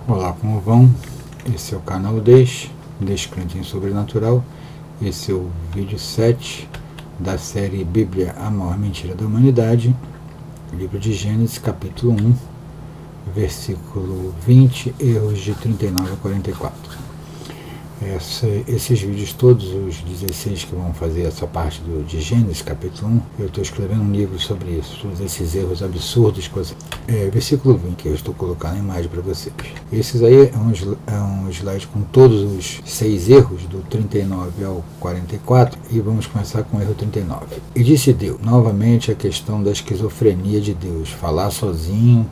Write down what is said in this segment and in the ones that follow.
Olá, como vão? Esse é o canal Descrente em Sobrenatural. Esse é o vídeo 7 da série Bíblia, a maior mentira da humanidade, livro de Gênesis, capítulo 1, versículo 20, erros de 39 a 44. Esses vídeos, todos os 16 que vão fazer essa parte de Gênesis, capítulo 1, eu estou escrevendo um livro sobre isso, todos esses erros absurdos. Versículo 20, que eu estou colocando a imagem para vocês. Esses aí é um slide com todos os 6 erros, do 39 ao 44, e vamos começar com o erro 39. E disse Deus, novamente a questão da esquizofrenia de Deus, falar sozinho,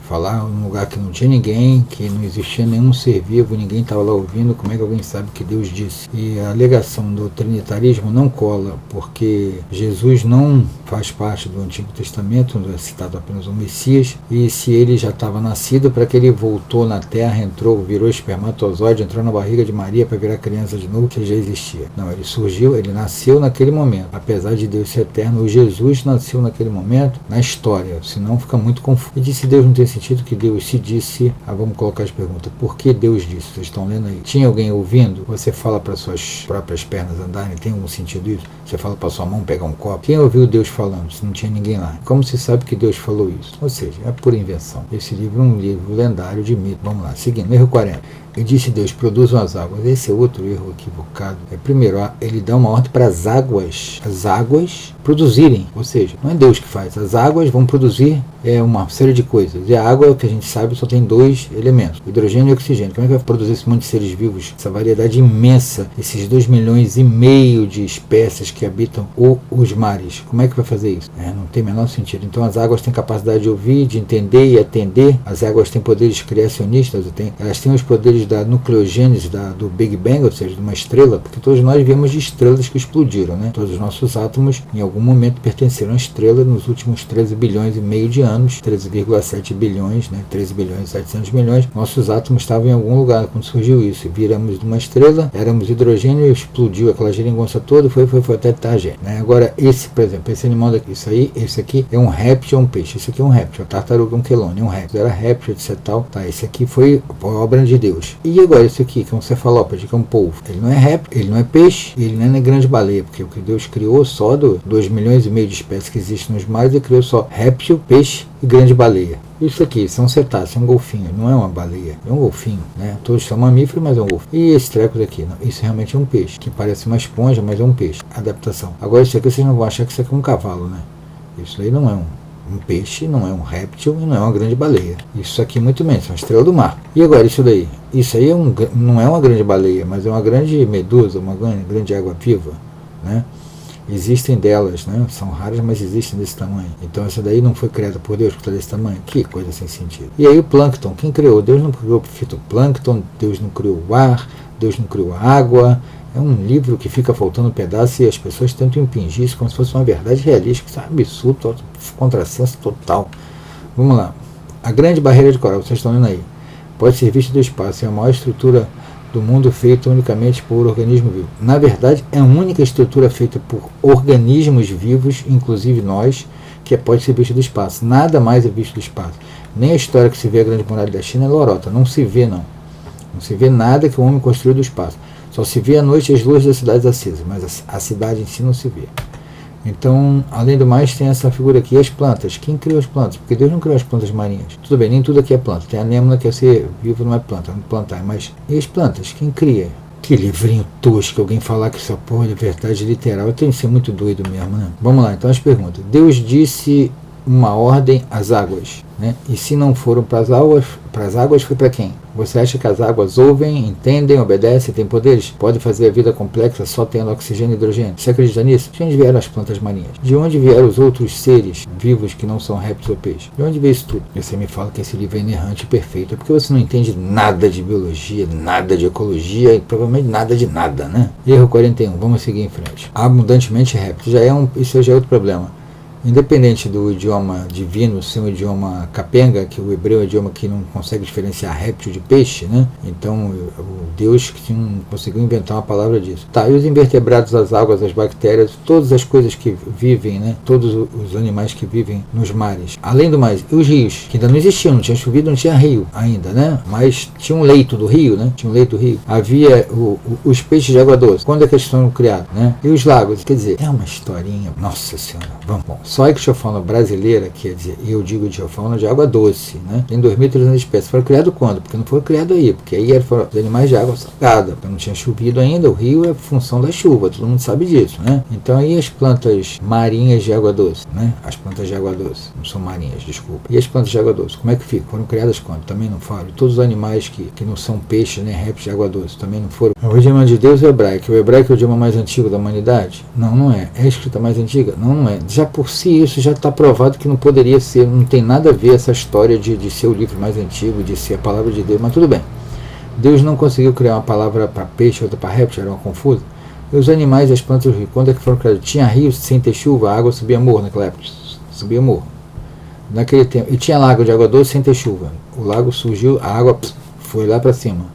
falar num lugar que não tinha ninguém, que não existia nenhum ser vivo, ninguém estava lá ouvindo. Como é que alguém sabe o que Deus disse? E a alegação do trinitarismo não cola, porque Jesus não faz parte do Antigo Testamento, não é citado apenas o Messias, e se ele já estava nascido, para que ele voltou na terra, entrou, virou espermatozoide, entrou na barriga de Maria para virar criança de novo, que ele já existia. Não, ele surgiu, ele nasceu naquele momento. Apesar de Deus ser eterno, o Jesus nasceu naquele momento, na história, senão fica muito confuso. E disse Deus não tem sentido que Deus se disse. Vamos colocar as perguntas. Por que Deus disse? Vocês estão lendo aí? Tinha alguém ouvindo? Você fala para suas próprias pernas andarem? Tem algum sentido isso? Você fala para sua mão pegar um copo? Quem ouviu Deus falando? Se não tinha ninguém lá. Como se sabe que Deus falou isso? Ou seja, é por invenção. Esse livro é um livro lendário de mito. Vamos lá, seguindo. Erro 40. E disse Deus, produzam as águas. Esse é outro erro equivocado. Primeiro, ele dá uma ordem para as águas produzirem. Ou seja, não é Deus que faz. As águas vão produzir uma série de coisas. E a água, que a gente sabe, só tem 2 elementos, hidrogênio e oxigênio. Como é que vai produzir esse monte de seres vivos? Essa variedade imensa, esses 2,5 milhões de espécies que habitam os mares. Como é que vai fazer isso? Não tem o menor sentido. Então as águas têm capacidade de ouvir, de entender e atender. As águas têm poderes criacionistas. Elas têm os poderes da nucleogênese, do Big Bang, ou seja, de uma estrela, porque todos nós viemos de estrelas que explodiram, né? Todos os nossos átomos, em algum momento, pertenceram à estrela nos últimos 13 bilhões e meio de anos, 13,7 bilhões, né? 13 bilhões e 700 milhões. Nossos átomos estavam em algum lugar quando surgiu isso. Viramos de uma estrela, éramos hidrogênio e explodiu aquela geringonça toda, foi até Targê, né? Agora, por exemplo, esse animal daqui, esse aqui é um réptil, é um peixe. Esse aqui é um réptil, a tartaruga é um quelônio, é um réptil. Era réptil, etc. Tá, esse aqui foi obra de Deus. E agora esse aqui, que é um cefalópode, que é um polvo, ele não é réptil, ele não é peixe, ele não é grande baleia, porque o que Deus criou só 2,5 milhões de espécies que existem nos mares, ele criou só réptil, peixe e grande baleia. Isso aqui, isso é um cetáceo, é um golfinho, não é uma baleia, é um golfinho, né? Todos são mamíferos, mas é um golfinho. E esse treco daqui, não, isso realmente é um peixe, que parece uma esponja, mas é um peixe. Adaptação. Agora isso aqui vocês não vão achar que isso aqui é um cavalo, né? Isso aí não é um peixe, não é um réptil e não é uma grande baleia. Isso aqui muito menos, é uma estrela do mar. E agora isso daí? Isso aí não é uma grande baleia, mas é uma grande medusa, uma grande água-viva, né? Existem delas, né? São raras, mas existem desse tamanho. Então essa daí não foi criada por Deus, porque está desse tamanho. Que coisa sem sentido. E aí o plâncton, quem criou? Deus não criou o fitoplâncton, Deus não criou o ar, Deus não criou a água. É um livro que fica faltando um pedaço e as pessoas tentam impingir isso como se fosse uma verdade realística. Isso é um absurdo, contrassenso total. Vamos lá. A grande barreira de coral, vocês estão vendo aí, pode ser vista do espaço. É a maior estrutura do mundo feita unicamente por organismo vivo. Na verdade, é a única estrutura feita por organismos vivos, inclusive nós, que pode ser vista do espaço. Nada mais é visto do espaço. Nem a história que se vê a grande muralha da China é lorota. Não se vê, não. Não se vê nada que o homem construiu do espaço. Só se vê à noite as luzes das cidades acesas, mas a cidade em si não se vê. Então, além do mais, tem essa figura aqui, as plantas. Quem criou as plantas? Porque Deus não criou as plantas marinhas. Tudo bem, nem tudo aqui é planta. Tem a anêmona que é ser vivo, não é planta, não plantar. Mas e as plantas? Quem cria? Que livrinho tosco, alguém falar que essa porra é verdade literal. Eu tenho que ser muito doido mesmo, né? Vamos lá, então as perguntas. Deus disse uma ordem às águas, né? E se não foram para as águas foi para quem? Você acha que as águas ouvem, entendem, obedecem, têm poderes? Pode fazer a vida complexa só tendo oxigênio e hidrogênio? Você acredita nisso? De onde vieram as plantas marinhas? De onde vieram os outros seres vivos que não são répteis ou peixes? De onde veio isso tudo? E você me fala que esse livro é inerrante e perfeito. É porque você não entende nada de biologia, nada de ecologia e provavelmente nada de nada, né? Erro 41, vamos seguir em frente. Abundantemente réptil. Isso já é outro problema. Independente do idioma divino ser um idioma capenga, que o hebreu é um idioma que não consegue diferenciar réptil de peixe, né? Então o Deus que não conseguiu inventar uma palavra disso. Tá, e os invertebrados, as águas, as bactérias, todas as coisas que vivem, né? Todos os animais que vivem nos mares. Além do mais, os rios, que ainda não existiam, não tinha chovido, não tinha rio ainda, né? Mas tinha um leito do rio, né? Tinha um leito do rio. Havia os peixes de água doce. Quando é que eles foram criados, né? E os lagos, quer dizer, é uma historinha, nossa senhora, vamos. Bom, só a ictiofauna brasileira, quer dizer, eu digo ictiofauna de água doce, né? Tem 2.300 espécies. Foram criados quando? Porque não foram criados aí, porque aí foram os animais de água salgada, porque não tinha chovido ainda, o rio é função da chuva, todo mundo sabe disso, né? Então aí as plantas marinhas de água doce, né? As plantas de água doce, não são marinhas, desculpa. E as plantas de água doce, como é que ficam? Foram criadas quando? Também não foram. Todos os animais que não são peixes, nem répteis de água doce, também não foram. O idioma de Deus é o hebraico. O hebraico é o idioma mais antigo da humanidade? Não, não é. É a escrita mais antiga? Não, não é. Já por si isso já está provado que não poderia ser, não tem nada a ver essa história de ser o livro mais antigo, de ser a palavra de Deus, mas tudo bem. Deus não conseguiu criar uma palavra para peixe, outra para réptil, era uma confusa. E os animais, as plantas, quando é que foram criados? Tinha rios sem ter chuva, a água subia morro naquela época, subia morro. Naquele tempo, e tinha lago de água doce sem ter chuva. O lago surgiu, a água foi lá para cima.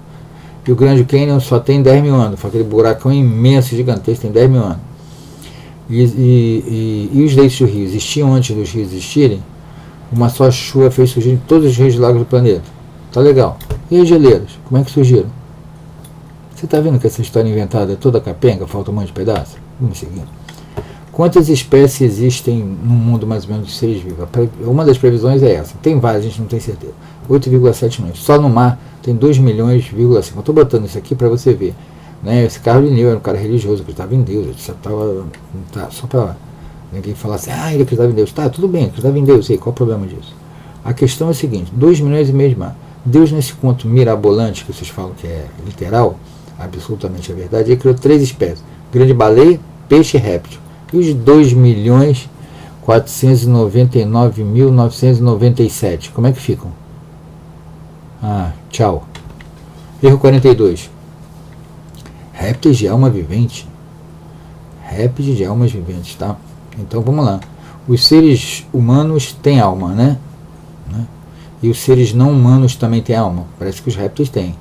E o Grande Canyon só tem 10 mil anos, foi aquele buracão imenso, gigantesco, tem 10 mil anos. E os leitos do rio existiam antes dos rios existirem? Uma só chuva fez surgir todos os rios e lagos do planeta. Tá legal. E as geleiras? Como é que surgiram? Você está vendo que essa história inventada é toda capenga? Falta um monte de pedaço? Vamos seguir. Quantas espécies existem no mundo, mais ou menos, de seres vivos? Uma das previsões é essa. Tem várias, a gente não tem certeza. 8,7 milhões. Só no mar tem 2 milhões,5. Eu estou botando isso aqui para você ver. Né? Esse Carlos Linneu era um cara religioso, acreditava em Deus. Ele só para ninguém falar assim, ele acreditava em Deus. Tá, tudo bem, acreditava em Deus. Sei, qual o problema disso? A questão é a seguinte, 2 milhões e meio de mar. Deus, nesse conto mirabolante, que vocês falam que é literal, absolutamente é verdade, ele criou 3 espécies. Grande baleia, peixe e réptil. E os 2.499.997, como é que ficam? Tchau. Erro 42. Répteis de alma vivente. Répteis de almas viventes, tá? Então vamos lá. Os seres humanos têm alma, né? E os seres não humanos também têm alma. Parece que os répteis têm.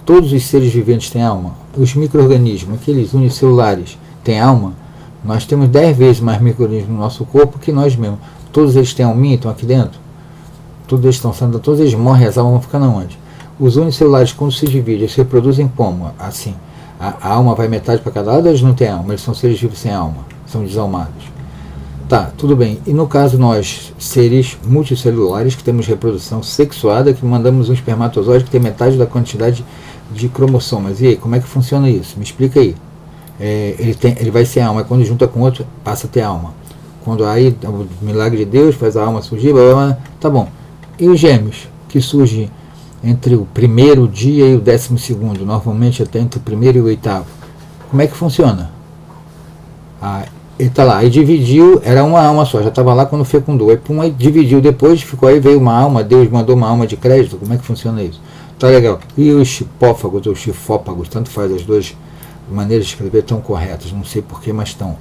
Todos os seres viventes têm alma. Os micro-organismos, aqueles unicelulares, têm alma. Nós temos 10 vezes mais micro-organismos no nosso corpo que nós mesmos. Todos eles têm alminha, estão aqui dentro. Todos eles estão sendo, todos eles morrem, as almas vão ficando onde? Os unicelulares, quando se dividem, eles se reproduzem como? Assim. A alma vai metade para cada lado, eles não têm alma, eles são seres vivos sem alma, são desalmados. Tá, tudo bem. E no caso nós, seres multicelulares, que temos reprodução sexuada, que mandamos um espermatozoide que tem metade da quantidade de cromossomas. E aí, como é que funciona isso? Me explica aí. Ele vai ser alma, quando junta com outro, passa a ter alma. Quando aí, o milagre de Deus faz a alma surgir, blá, blá, blá, tá bom. E os gêmeos, que surgem entre o primeiro dia e o 12º, normalmente até entre o primeiro e o 8º. Como é que funciona? Ele está lá, aí dividiu, era uma alma só, já estava lá quando fecundou, aí dividiu depois, ficou aí, veio uma alma, Deus mandou uma alma de crédito, como é que funciona isso? Tá legal. E os chipófagos ou chifópagos, tanto faz, as duas maneiras de escrever estão corretas, não sei porquê, mas estão.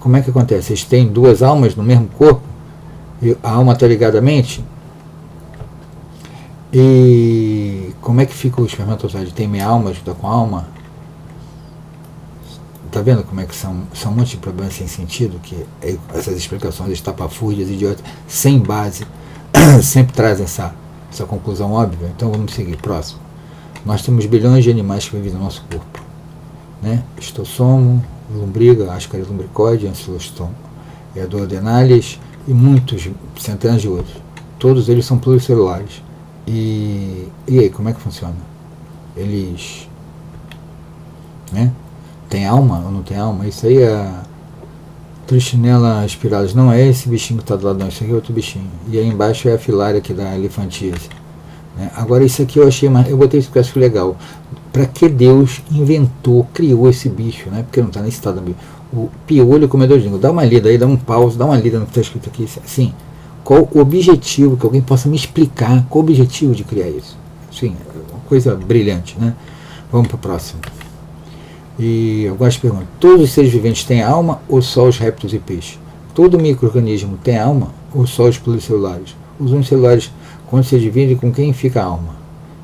Como é que acontece? Eles têm 2 almas no mesmo corpo, e a alma está ligada à mente, e como é que fica o espermatozoide? Tem meia alma, ajuda com a alma? Tá vendo como é que são um monte de problemas sem sentido, que essas explicações estapafúrdias, idiotas, sem base, sempre trazem essa conclusão óbvia. Então vamos seguir, próximo. Nós temos bilhões de animais que vivem no nosso corpo, né? Estossomo, lombriga, ascaris lumbricoide, ancilostom, duodenales e muitos, centenas de outros. Todos eles são pluricelulares. E aí, como é que funciona? Eles, né? Tem alma ou não tem alma? Isso aí é a Trichinella spiralis. Não é esse bichinho que está do lado, não. Isso aqui é outro bichinho. E aí embaixo é a filária aqui da elefantíase. Né? Agora isso aqui eu achei mais... Eu botei isso porque eu acho legal. Para que Deus inventou, criou esse bicho, né? Porque não está nesse estado. O piolho comedor de língua. Dá uma lida aí, dá um pause, dá uma lida no que está escrito aqui. Assim, qual o objetivo, que alguém possa me explicar qual o objetivo de criar isso? Sim, é uma coisa brilhante, né? Vamos para o próximo. E algumas perguntas. Todos os seres viventes têm alma ou só os répteis e peixes? todo micro-organismo tem alma ou só os pluricelulares? Os unicelulares, quando se dividem, com quem fica a alma?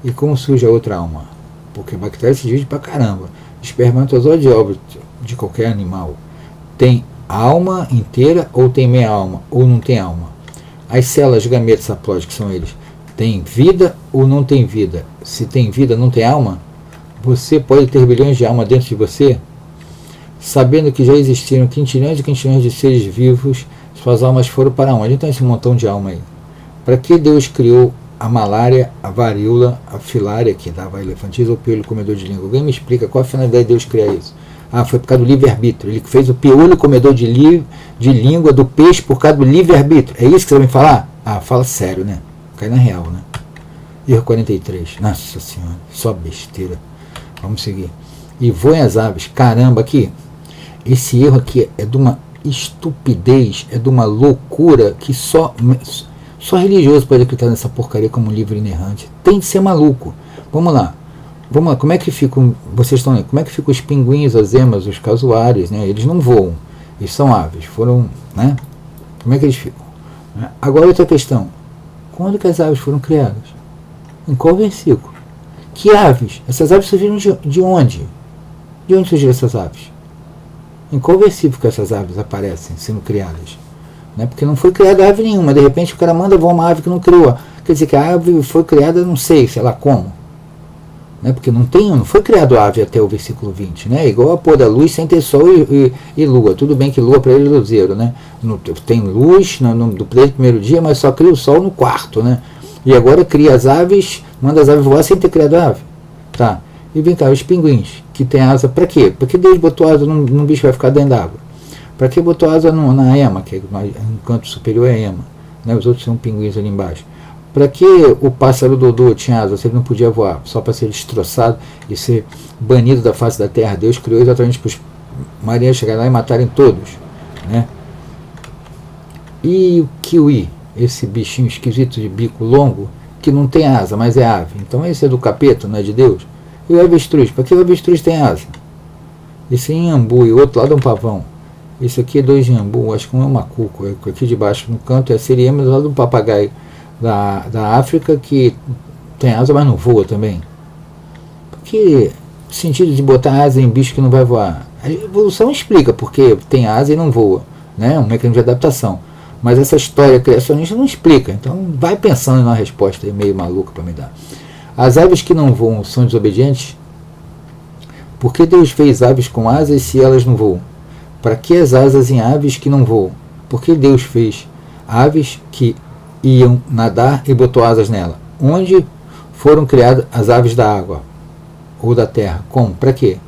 E como surge a outra alma? Porque a bactéria se divide pra caramba. Espermatozoide óbito de qualquer animal tem alma inteira ou tem meia alma ou não tem alma? As células gametas haplóides, que são eles, tem vida ou não tem vida? Se tem vida, não tem alma? Você pode ter bilhões de almas dentro de você? Sabendo que já existiram quintilhões e quintilhões de seres vivos, suas almas foram para onde? Então esse montão de alma aí. Para que Deus criou a malária, a varíola, a filária, que dava elefantismo, ou piolho comedor de língua? Alguém me explica qual a finalidade de Deus criar isso? Ah, foi por causa do livre-arbítrio. Ele fez o piolho comedor de língua do peixe por causa do livre-arbítrio. É isso que você vai me falar? Ah, fala sério, né? Cai na real, né? Erro 43. Nossa Senhora, só besteira. Vamos seguir. E voem as aves. Caramba, aqui. Esse erro aqui é de uma estupidez, é de uma loucura que só religioso pode acreditar nessa porcaria como um livro inerrante. Tem de ser maluco. Vamos lá. Como é que ficam, vocês estão aí, como é que ficam os pinguins, as emas, os casuários, né? Eles não voam, eles são aves, foram, né? Como é que eles ficam? Agora outra questão, quando que as aves foram criadas? Em qual versículo? Que aves? Essas aves surgiram de onde? De onde surgiram essas aves? Em qual versículo que essas aves aparecem sendo criadas? Né? Porque não foi criada ave nenhuma, de repente o cara manda voar uma ave que não criou. Quer dizer que a ave foi criada, não sei lá como. Né? Porque não foi criado ave até o versículo 20. Né? Igual a pôr da luz sem ter sol e lua. Tudo bem que lua para ele é luzeiro. Né? Tem luz do primeiro dia, mas só cria o sol no quarto. Né? E agora cria as aves, manda as aves voar sem ter criado ave. Tá. E vem cá, os pinguins, que tem asa, para quê? Porque Deus botou asa num bicho que vai ficar dentro d'água. Para que botou asa na ema, que é no canto superior é a ema. Né? Os outros são pinguins ali embaixo. Para que o pássaro Dodô tinha asa se ele não podia voar? Só para ser destroçado e ser banido da face da terra. Deus criou exatamente para os marinheiros chegarem lá e matarem todos. Né? E o kiwi, esse bichinho esquisito de bico longo, que não tem asa, mas é ave. Então esse é do capeta, não é de Deus? E o avestruz? Para que o avestruz tem asa? Esse é inhambu e o outro lado é um pavão. Esse aqui é 2 inhambu, acho que um é um macuco. Aqui de baixo no canto é a siriema do lado do papagaio da África, que tem asa, mas não voa também. Que sentido de botar asa em bicho que não vai voar? A evolução explica porque tem asa e não voa, né? Um mecanismo de adaptação. Mas essa história criacionista não explica. Então vai pensando numa resposta meio maluca para me dar. As aves que não voam são desobedientes? Por que Deus fez aves com asas se elas não voam? Para que as asas em aves que não voam? Por que Deus fez aves que iam nadar e botou asas nela? Onde foram criadas as aves da água ou da terra? Como? Para quê?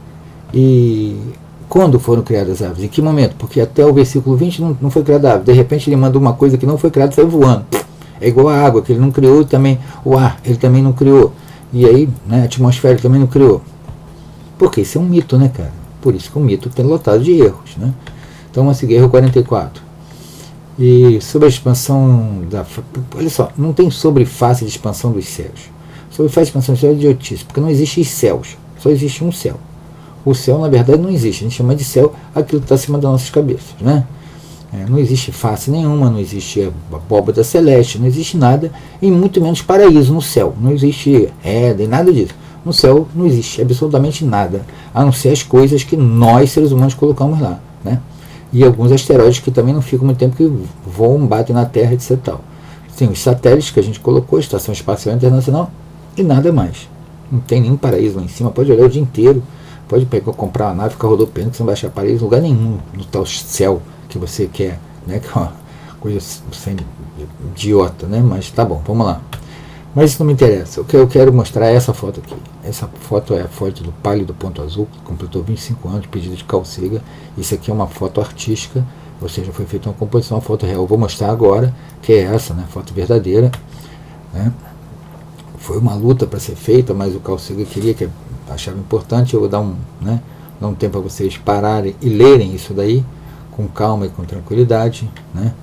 E quando foram criadas as aves? Em que momento? Porque até o versículo 20 não foi criada a ave. De repente ele mandou uma coisa que não foi criada e foi voando. É igual a água, que ele não criou, e também o ar, ele também não criou. E aí, né, a atmosfera ele também não criou. Porque isso é um mito, né, cara? Por isso que o mito tem lotado de erros, né? Então vamos seguir, erro 44. E sobre a expansão da... Olha só, não tem sobre face de expansão dos céus. Sobre face de expansão dos céus é idiotice, porque não existe céus, só existe um céu. O céu, na verdade, não existe. A gente chama de céu aquilo que está acima das nossas cabeças, né? Não existe face nenhuma, não existe abóbada celeste, não existe nada, e muito menos paraíso no céu. Não existe Éden, nada disso. No céu não existe absolutamente nada, a não ser as coisas que nós, seres humanos, colocamos lá, né? E alguns asteroides que também não ficam muito tempo, que voam, batem na Terra, etc. Tal. Tem os satélites que a gente colocou, a Estação Espacial Internacional, e nada mais. Não tem nenhum paraíso lá em cima, pode olhar o dia inteiro, pode pegar, comprar uma nave e ficar rodopiando, que você não vai achar paraíso em lugar nenhum no tal céu que você quer, né? Que é uma coisa sem idiota, né? Mas tá bom, vamos lá. Mas isso não me interessa. O que eu quero mostrar é essa foto aqui. Essa foto é a foto do Pálido Ponto Azul, que completou 25 anos de pedido de Carl Sagan. Isso aqui é uma foto artística, ou seja, foi feita uma composição, uma foto real. Eu vou mostrar agora, que é essa, né? Foto verdadeira, né? Foi uma luta para ser feita, mas o Carl Sagan queria, que achava importante. Eu vou dar dar um tempo para vocês pararem e lerem isso daí, com calma e com tranquilidade, né?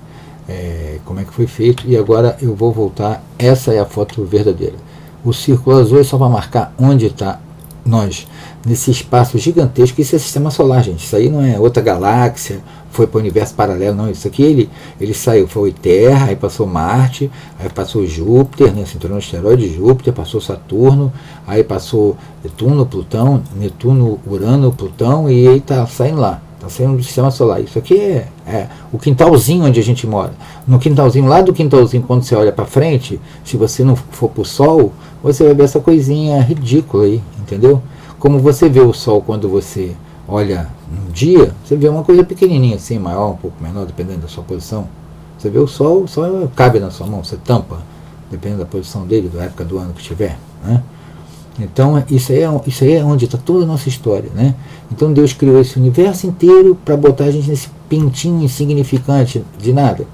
Como é que foi feito. E agora eu vou voltar. Essa é a foto verdadeira. O círculo azul é só para marcar onde está nós nesse espaço gigantesco. Isso é sistema solar, gente. Isso aí não é outra galáxia, foi para o universo paralelo, não. Isso aqui ele saiu, foi Terra, aí passou Marte, aí passou Júpiter, né, cinturão de asteroide de Júpiter, passou Saturno, aí passou Netuno, Urano, Plutão, e aí está saindo lá. Está saindo do sistema solar. Isso aqui é o quintalzinho onde a gente mora. No quintalzinho, lá do quintalzinho, quando você olha para frente, se você não for para o Sol, você vai ver essa coisinha ridícula aí, entendeu? Como você vê o Sol quando você olha um dia, você vê uma coisa pequenininha assim, maior, um pouco menor, dependendo da sua posição. Você vê o Sol cabe na sua mão, você tampa, dependendo da posição dele, da época do ano que estiver, né? Então isso aí é onde está toda a nossa história, né? Então Deus criou esse universo inteiro para botar a gente nesse pintinho insignificante de nada.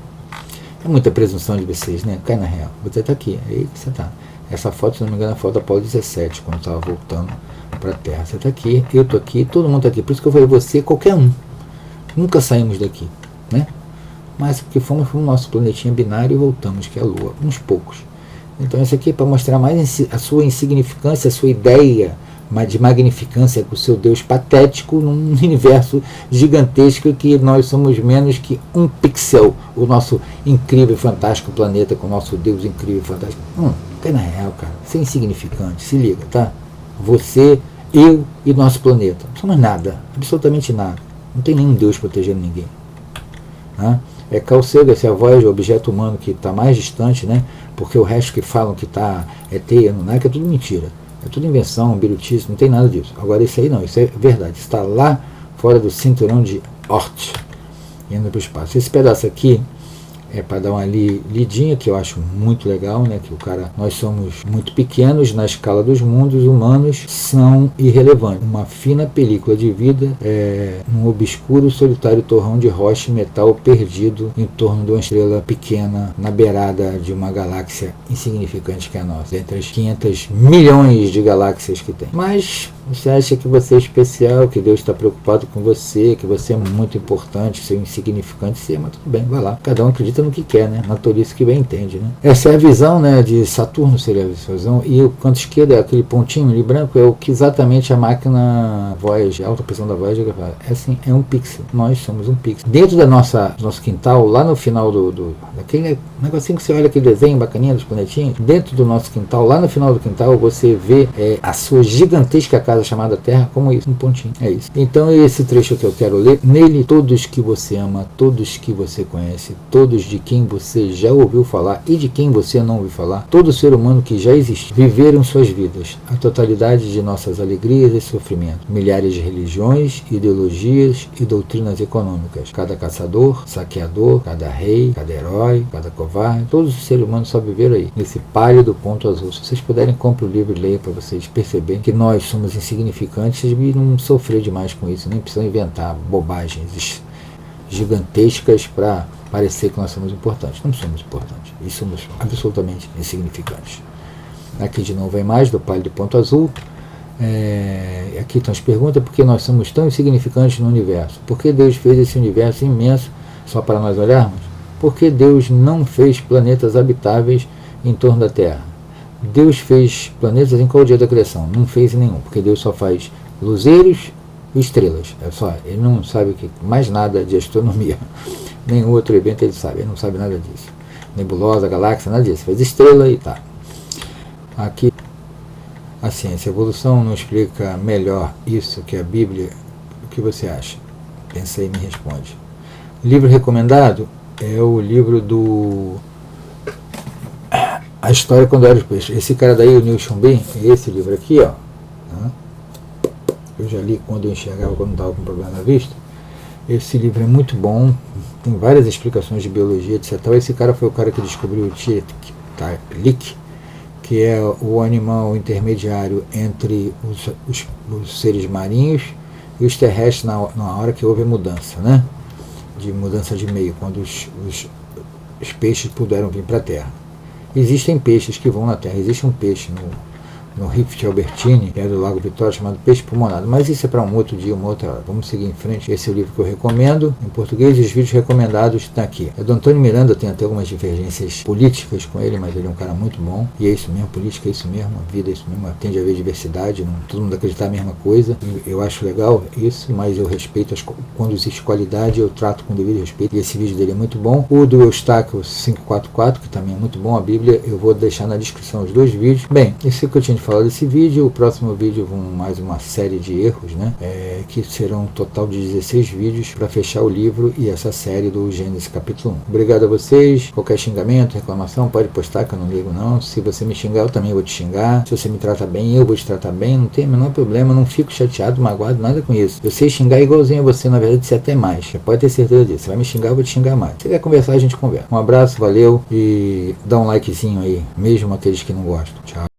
É muita presunção de vocês, né? Cai na real. Você está aqui, aí você está. Essa foto, se não me engano, é a foto da Apolo 17, quando estava voltando para a Terra. Você está aqui, eu estou aqui, todo mundo está aqui. Por isso que eu falei você, qualquer um. Nunca saímos daqui, né? Mas porque fomos para o nosso planetinha binário e voltamos, que é a Lua, uns poucos. Então isso aqui é para mostrar mais a sua insignificância, a sua ideia de magnificância com o seu Deus patético num universo gigantesco que nós somos menos que um pixel, o nosso incrível, fantástico planeta com o nosso Deus incrível, fantástico. Tem na real, cara. Você é insignificante, se liga, tá? Você, eu e nosso planeta. Não somos nada, absolutamente nada. Não tem nenhum Deus protegendo ninguém. Tá? É Carl Sagan, essa é a voz, o objeto humano que está mais distante, né? Porque o resto que falam que está ET, Anunnaki, é tudo mentira. É tudo invenção, birutice, não tem nada disso. Agora isso aí não, isso é verdade. Está lá fora do cinturão de Oort, indo para o espaço. Esse pedaço aqui é para dar uma lidinha, que eu acho muito legal, né? Que nós somos muito pequenos na escala dos mundos, humanos são irrelevantes. Uma fina película de vida, num obscuro, solitário torrão de rocha e metal perdido em torno de uma estrela pequena, na beirada de uma galáxia insignificante que é a nossa, entre as 500 milhões de galáxias que tem. Mas você acha que você é especial, que Deus está preocupado com você, que você é muito importante, você é insignificante, mas tudo bem, vai lá. Cada um acredita no que quer, né? Natureza que bem entende, né? Essa é a visão, né, de Saturno, seria a visão, e o canto esquerdo é aquele pontinho ali branco, é o que exatamente a máquina Voyager, a alta pressão da Voyager, é assim, é um pixel. Nós somos um pixel. Dentro do nosso quintal, lá no final daquele negocinho que você olha, aquele desenho bacaninha dos planetinhos, dentro do nosso quintal, lá no final do quintal, você vê a sua gigantesca casa chamada Terra, como isso, um pontinho, é isso. Então esse trecho que eu quero ler, nele todos que você ama, todos que você conhece, todos de quem você já ouviu falar e de quem você não ouviu falar, todo ser humano que já existe, viveram suas vidas, a totalidade de nossas alegrias e sofrimentos, milhares de religiões, ideologias e doutrinas econômicas, cada caçador, saqueador, cada rei, cada herói, cada covarde, todos os seres humanos só viveram aí, nesse pálido ponto azul. Se vocês puderem, compre o livro e leia para vocês perceberem que nós somos insignificantes e não sofrer demais com isso, nem precisam inventar bobagens gigantescas para parecer que nós somos importantes. Não somos importantes, e somos absolutamente insignificantes. Aqui de novo a imagem do pálido ponto azul. Aqui estão as perguntas: por que nós somos tão insignificantes no universo? Por que Deus fez esse universo imenso só para nós olharmos? Por que Deus não fez planetas habitáveis em torno da Terra? Deus fez planetas em qual dia da criação? Não fez nenhum, porque Deus só faz luzeiros e estrelas. É só, ele não sabe mais nada de astronomia. Nenhum outro evento ele sabe, ele não sabe nada disso. Nebulosa, galáxia, nada disso. Faz estrela e tá. Aqui a ciência, a evolução não explica melhor isso que a Bíblia. O que você acha? Pensa aí e me responde. Livro recomendado é o livro do A História Quando Era os Peixes. Esse cara daí, o Neil Schonbein, é esse livro aqui, ó. Eu já li quando eu enxergava, quando não estava com problema na vista. Esse livro é muito bom, tem várias explicações de biologia, etc. Esse cara foi o cara que descobriu o Tiktaalik, que é o animal intermediário entre os seres marinhos e os terrestres na hora que houve a mudança, né? De mudança de meio, quando os peixes puderam vir para a Terra. Existem peixes que vão na Terra, existe um peixe no Rift Albertini, que é do Lago Vitória, chamado Peixe Pulmonado. Mas isso é para um outro dia, uma outra hora. Vamos seguir em frente. Esse é o livro que eu recomendo em português, e os vídeos recomendados estão aqui. É do Antônio Miranda, tem até algumas divergências políticas com ele, mas ele é um cara muito bom. E é isso mesmo, política é isso mesmo, a vida é isso mesmo, tende a haver diversidade, não todo mundo acreditar a mesma coisa. Eu acho legal isso, mas eu respeito, quando existe qualidade, eu trato com devido respeito. E esse vídeo dele é muito bom. O do Eustáquio 544, que também é muito bom, a Bíblia, eu vou deixar na descrição os dois vídeos. Bem, isso é o que eu tinha de falar desse vídeo. O próximo vídeo mais uma série de erros, né? Que serão um total de 16 vídeos para fechar o livro e essa série do Gênesis capítulo 1. Obrigado a vocês. Qualquer xingamento, reclamação, pode postar, que eu não ligo não. Se você me xingar, eu também vou te xingar. Se você me trata bem, eu vou te tratar bem. Não tem o menor problema, não fico chateado, magoado, nada com isso. Eu sei xingar igualzinho a você, na verdade, você até mais. Você pode ter certeza disso. Você vai me xingar, eu vou te xingar mais. Se quer conversar, a gente conversa. Um abraço, valeu e dá um likezinho aí, mesmo aqueles que não gostam. Tchau.